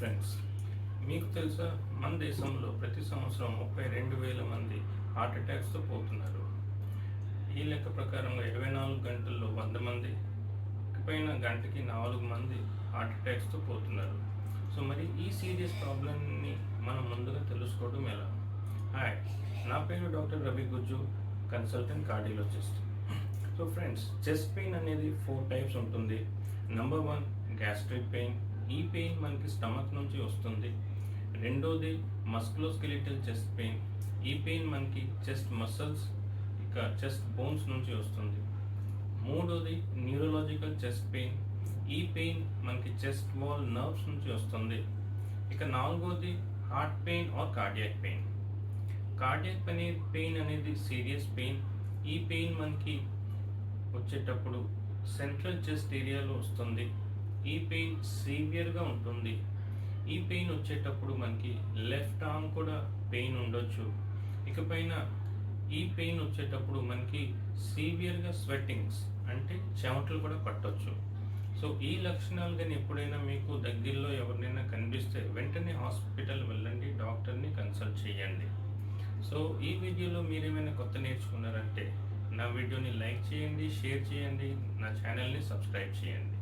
Friends, మీకు తెలుసా మన దేశంలో ప్రతి సంవత్సరం 32,000 మంది హార్ట్ అటాక్స్తో పోతున్నారు. ఈ లెక్క ప్రకారంగా 24 గంటల్లో 100 మంది, పైన గంటకి 4 మంది హార్ట్ అటాక్స్తో పోతున్నారు. సో మరి ఈ సీరియస్ ప్రాబ్లమ్ని మనం ముందుగా తెలుసుకోవడం ఎలా? హాయ్, నా పేరు డాక్టర్ రవి గుజ్జు, consultant cardiologist. So friends, chest pain అనేది 4 టైప్స్ ఉంటుంది. Number 1 gastric pain. ఈ పెయిన్ మనకి స్టమక్ నుంచి వస్తుంది. రెండోది మస్కులోస్కెలిటల్ చెస్ట్ పెయిన్. ఈ పెయిన్ మనకి చెస్ట్ మసిల్స్ ఇక చెస్ట్ బోన్స్ నుంచి వస్తుంది. మూడోది న్యూరలాజికల్ చెస్ట్ పెయిన్. ఈ పెయిన్ మనకి చెస్ట్ వాల్ నర్వ్స్ నుంచి వస్తుంది. ఇక నాలుగోది heart pain or cardiac pain. Cardiac pain అనేది సీరియస్ పెయిన్. ఈ పెయిన్ మనకి వచ్చేటప్పుడు సెంట్రల్ చెస్ట్ ఏరియాలో వస్తుంది. ఈ పెయిన్ సివియర్గా ఉంటుంది. ఈ పెయిన్ వచ్చేటప్పుడు మనకి లెఫ్ట్ ఆర్మ్ కూడా పెయిన్ ఉండొచ్చు. ఇకపైన ఈ పెయిన్ వచ్చేటప్పుడు మనకి సివియర్గా స్వెట్టింగ్స్ అంటే చెమటలు కూడా పట్టొచ్చు. సో ఈ లక్షణాలు కానీ ఎప్పుడైనా మీకు దగ్గరలో ఎవరినైనా కనిపిస్తే వెంటనే హాస్పిటల్ వెళ్ళండి, డాక్టర్ని కన్సల్ట్ చేయండి. సో ఈ వీడియోలో మీరేమైనా కొత్త నేర్చుకున్నారంటే నా వీడియోని లైక్ చేయండి, షేర్ చేయండి, నా ఛానల్ని సబ్స్క్రైబ్ చేయండి.